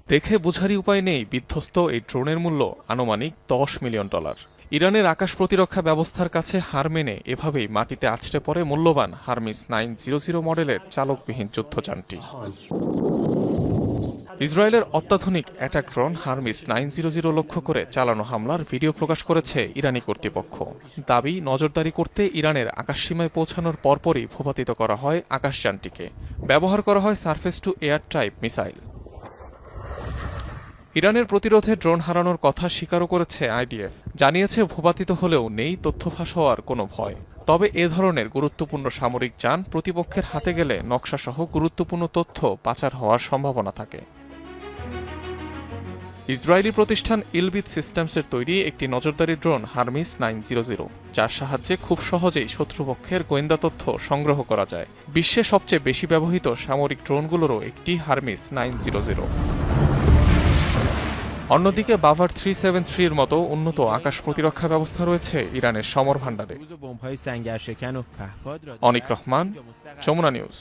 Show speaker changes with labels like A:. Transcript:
A: দেখে বোঝারই উপায় নেই বিধ্বস্ত এই ড্রোনের মূল্য আনুমানিক $10 মিলিয়ন। ইরানের আকাশ প্রতিরক্ষা ব্যবস্থার কাছে হার মেনে এভাবেই মাটিতে আছড়ে পড়ে মূল্যবান হারমিস 900 মডেলের চালকবিহীন যুদ্ধযানটি। ইসরায়েলের অত্যাধুনিক অ্যাটাক ড্রোন হারমিস 900 লক্ষ্য করে চালানো হামলার ভিডিও প্রকাশ করেছে ইরানি কর্তৃপক্ষ। দাবি, নজরদারি করতে ইরানের আকাশসীমায় পৌঁছানোর পরপরই ভূপাতিত করা হয় আকাশযানটিকে। ব্যবহার করা হয় surface two air type missile. ইরানের প্রতিরোধে ড্রোন হারানোর কথা স্বীকারও করেছে আইডিএফ। জানিয়েছে ভূপাতিত হলেও নেই তথ্য ফাঁস হওয়ার কোনো ভয়। তবে এ ধরনের গুরুত্বপূর্ণ সামরিক যান প্রতিপক্ষের হাতে গেলে নকশাসহ গুরুত্বপূর্ণ তথ্য পাচার হওয়ার সম্ভাবনা থাকে। ইসরায়েলি প্রতিষ্ঠান ইলবিথ সিস্টেমসের তৈরি একটি নজরদারি ড্রোন হারমিস 900, যার সাহায্যে খুব সহজেই শত্রুপক্ষের গোয়েন্দা তথ্য সংগ্রহ করা যায়। বিশ্বে সবচেয়ে বেশি ব্যবহৃত সামরিক ড্রোনগুলোরও একটি হারমিস 900। অন্যদিকে বাভার 373 এর মতো উন্নত আকাশ প্রতিরক্ষা ব্যবস্থা রয়েছে ইরানের সমর ভাণ্ডারে। অনিক রহমান, যমুনা নিউজ।